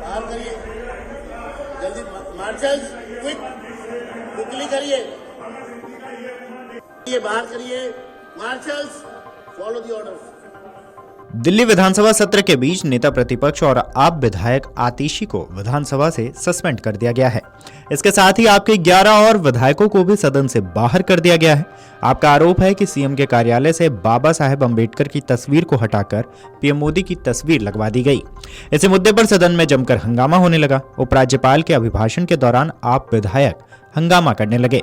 बाहर करिए, जल्दी मार्शल्स, क्विकली करिए, ये बाहर करिए, marshals, follow the orders. Delhi विधानसभा सत्र के बीच नेता प्रतिपक्ष और आप विधायक आतिशी को विधानसभा से सस्पेंड कर दिया गया है। इसके साथ ही आपके 11 और विधायकों को भी सदन से बाहर कर दिया गया है। आपका आरोप है कि सीएम के कार्यालय से बाबा साहेब अंबेडकर की तस्वीर को हटाकर पीएम मोदी की तस्वीर लगवा दी गई। इसी मुद्दे पर सदन में जमकर हंगामा होने लगा। उपराज्यपाल के अभिभाषण के दौरान आप विधायक हंगामा करने लगे,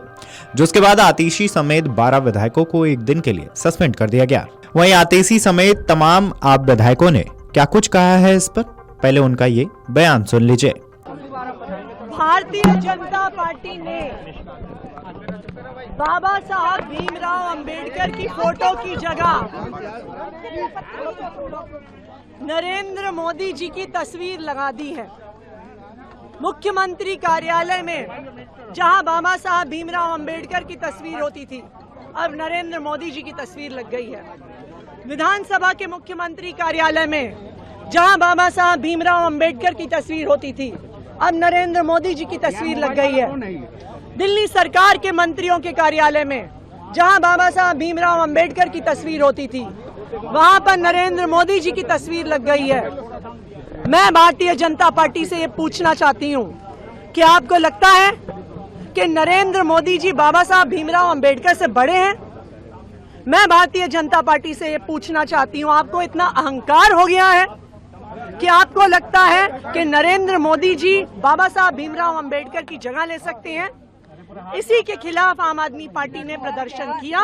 जिसके बाद आतिशी समेत 12 विधायकों को एक दिन के लिए सस्पेंड कर दिया गया। वहीं आतिशी समेत तमाम आप विधायकों ने क्या कुछ कहा है इस पर, पहले उनका ये बयान सुन लीजिए। भारतीय जनता पार्टी ने बाबा साहब भीमराव अंबेडकर की फोटो की जगह नरेंद्र मोदी जी की तस्वीर लगा दी है। मुख्यमंत्री कार्यालय में जहां बाबा साहब भीमराव अंबेडकर की तस्वीर होती थी, अब नरेंद्र मोदी जी की तस्वीर लग गई है। विधानसभा के मुख्यमंत्री कार्यालय में जहां बाबा साहब भीमराव अंबेडकर की तस्वीर होती थी, अब नरेंद्र मोदी जी की तस्वीर लग गई है। दिल्ली सरकार के मंत्रियों के कार्यालय में जहां बाबा साहब भीमराव अंबेडकर की तस्वीर होती थी, वहां पर नरेंद्र मोदी जी की तस्वीर लग गई है। मैं भारतीय जनता पार्टी से ये पूछना चाहती हूँ कि आपको लगता है कि नरेंद्र मोदी जी बाबा साहब भीमराव अंबेडकर से बड़े हैं? मैं भारतीय जनता पार्टी से ये पूछना चाहती हूँ, आपको इतना अहंकार हो गया है कि आपको लगता है कि नरेंद्र मोदी जी बाबा साहब भीमराव अंबेडकर की जगह ले सकते हैं? इसी के खिलाफ आम आदमी पार्टी ने प्रदर्शन किया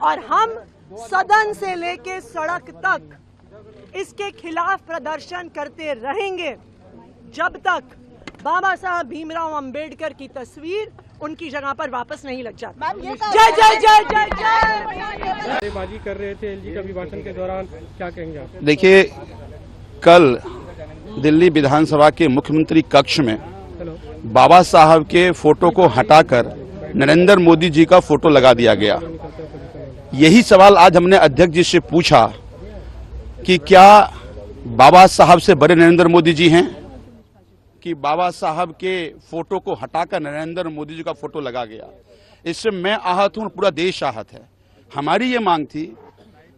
और हम सदन से लेके सड़क तक इसके खिलाफ प्रदर्शन करते रहेंगे जब तक बाबा साहब भीमराव अंबेडकर की तस्वीर उनकी जगह पर वापस नहीं लग जाती। जय जय जय जय जय। नारेबाजी कर रहे थे एलजी के अभिभाषण के दौरान, क्या कहेंगे आप? देखिए, कल दिल्ली विधानसभा के मुख्यमंत्री कक्ष में बाबा साहब के फोटो को हटाकर नरेंद्र मोदी जी का फोटो लगा दिया गया। यही सवाल आज हमने अध्यक्ष जी से पूछा कि क्या बाबा साहब से बड़े नरेंद्र मोदी जी हैं, कि बाबा साहब के फोटो को हटाकर नरेंद्र मोदी जी का फोटो लगा गया। इससे मैं आहत हूं, पूरा देश आहत है। हमारी ये मांग थी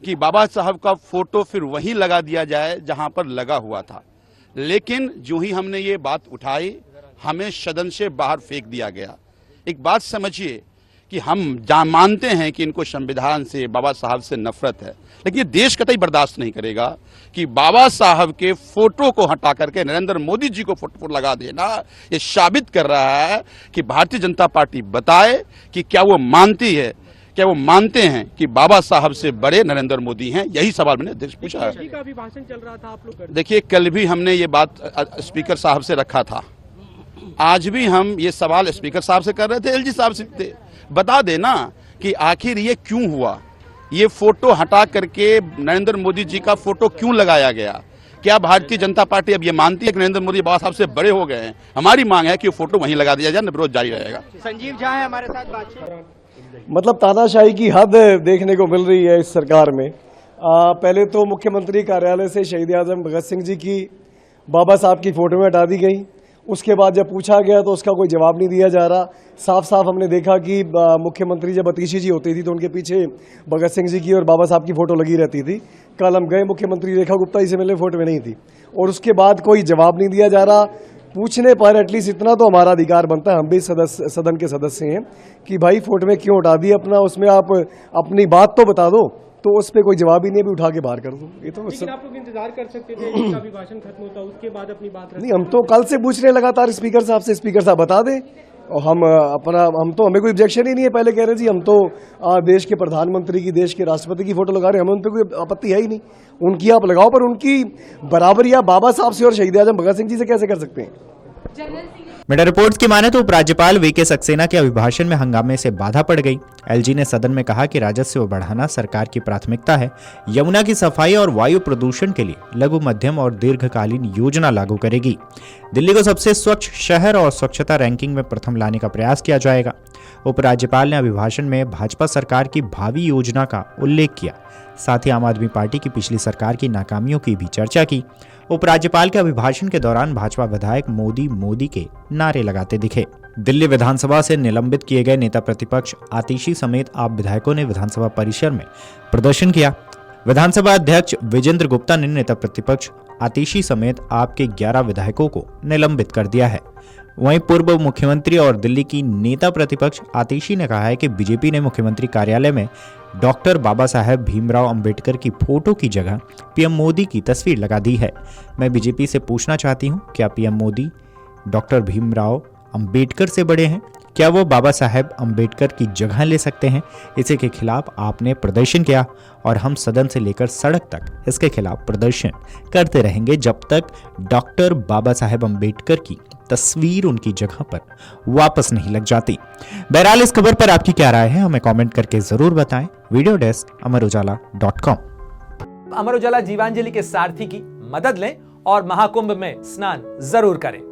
कि बाबा साहब का फोटो फिर वहीं लगा दिया जाए जहां पर लगा हुआ था, लेकिन जो ही हमने ये बात उठाई, हमें सदन से बाहर फेंक दिया गया। एक बात समझिए कि हम मानते हैं कि इनको संविधान से, बाबा साहब से नफरत है, लेकिन ये देश कतई बर्दाश्त नहीं करेगा कि बाबा साहब के फोटो को हटा करके नरेंद्र मोदी जी को फोटो लगा देना। ये साबित कर रहा है कि भारतीय जनता पार्टी बताए कि क्या वो मानती है, क्या वो मानते हैं कि बाबा साहब से बड़े नरेंद्र मोदी हैं। यही सवाल मैंने अध्यक्ष पूछा है। का भी भाषण चल रहा था, आप लोग देखिए, कल भी हमने ये बात स्पीकर साहब से रखा था, आज भी हम ये सवाल स्पीकर साहब से कर रहे थे, एलजी साहब से। बता देना कि आखिर ये क्यों हुआ, ये फोटो हटा करके नरेंद्र मोदी जी का फोटो क्यों लगाया गया? क्या भारतीय जनता पार्टी अब ये मानती है कि नरेंद्र मोदी बाबा साहब से बड़े हो गए हैं? हमारी मांग है कि वो फोटो वहीं लगा दिया जाए, विरोध जारी रहेगा। संजीव झा है हमारे साथ बातचीत। मतलब तानाशाही की हद देखने को मिल रही है इस सरकार में। पहले तो मुख्यमंत्री कार्यालय से शहीद आजम भगत सिंह जी की बाबा साहब की फोटो में हटा दी गई। उसके बाद जब पूछा गया तो उसका कोई जवाब नहीं दिया जा रहा। साफ साफ हमने देखा कि मुख्यमंत्री जब आतिशी जी होती थी तो उनके पीछे भगत सिंह जी की और बाबा साहब की फोटो लगी रहती थी। कल हम गए, मुख्यमंत्री रेखा गुप्ता जी से मिलने, फोटो में नहीं थी, और उसके बाद कोई जवाब नहीं दिया जा रहा। पूछने पर एटलीस्ट इतना तो हमारा अधिकार बनता है, हम भी सदन के सदस्य हैं, कि भाई फोटो में क्यों हटा दी अपना, उसमें आप अपनी बात तो बता दो। तो उस पर कोई जवाब ही नहीं, भी उठा के बाहर कर दो। ये तो लेकिन आप लोग इंतजार कर सकते थे कि अभिभाषण खत्म होता, उसके बाद अपनी बात नहीं। हम तो कल से पूछ रहे लगातार स्पीकर साहब से, स्पीकर साहब बता दें। और हमें कोई ऑब्जेक्शन ही नहीं है। पहले कह रहे जी हम तो देश के प्रधानमंत्री की, देश के राष्ट्रपति की फोटो लगा रहे हैं, हमें उन पर कोई आपत्ति है ही नहीं। उनकी आप लगाओ, पर उनकी बराबरी आप बाबा साहब से और शहीद आजम भगत सिंह जी से कैसे कर सकते हैं? मीडिया रिपोर्ट्स की माने तो उपराज्यपाल वीके सक्सेना के अभिभाषण में हंगामे से बाधा पड़ गई। एलजी ने सदन में कहा कि राजस्व बढ़ाना सरकार की प्राथमिकता है, यमुना की सफाई और वायु प्रदूषण के लिए लघु, मध्यम और दीर्घकालीन योजना लागू करेगी। दिल्ली को सबसे स्वच्छ शहर और स्वच्छता रैंकिंग में प्रथम लाने का प्रयास किया जाएगा। उपराज्यपाल ने अभिभाषण में भाजपा सरकार की भावी योजना का उल्लेख किया। साथ ही आम आदमी पार्टी की पिछली सरकार की नाकामियों की भी चर्चा की। उपराज्यपाल के अभिभाषण के दौरान भाजपा विधायक मोदी मोदी के नारे लगाते दिखे। दिल्ली विधानसभा से निलंबित किए गए नेता प्रतिपक्ष आतिशी समेत आप विधायकों ने विधानसभा परिसर में प्रदर्शन किया। विधानसभा अध्यक्ष विजेंद्र गुप्ता ने नेता प्रतिपक्ष आतिशी समेत आपके 11 विधायकों को निलंबित कर दिया है। वहीं पूर्व मुख्यमंत्री और दिल्ली की नेता प्रतिपक्ष आतिशी ने कहा है कि बीजेपी ने मुख्यमंत्री कार्यालय में डॉक्टर बाबा साहेब भीमराव अंबेडकर की फोटो की जगह पीएम मोदी की तस्वीर लगा दी है। मैं बीजेपी से पूछना चाहती हूं, क्या पीएम मोदी डॉक्टर भीमराव अंबेडकर से बड़े हैं? क्या वो बाबा साहेब अंबेडकर की जगह ले सकते हैं? इसी के खिलाफ आपने प्रदर्शन किया और हम सदन से लेकर सड़क तक इसके खिलाफ प्रदर्शन करते रहेंगे जब तक डॉक्टर बाबा साहेब अंबेडकर की तस्वीर उनकी जगह पर वापस नहीं लग जाती। बहरहाल इस खबर पर आपकी क्या राय है, हमें कमेंट करके जरूर बताएं। Video desk अमरउजाला.com। अमर उजाला जीवांजलि के सारथी की मदद लें और महाकुंभ में स्नान जरूर करें।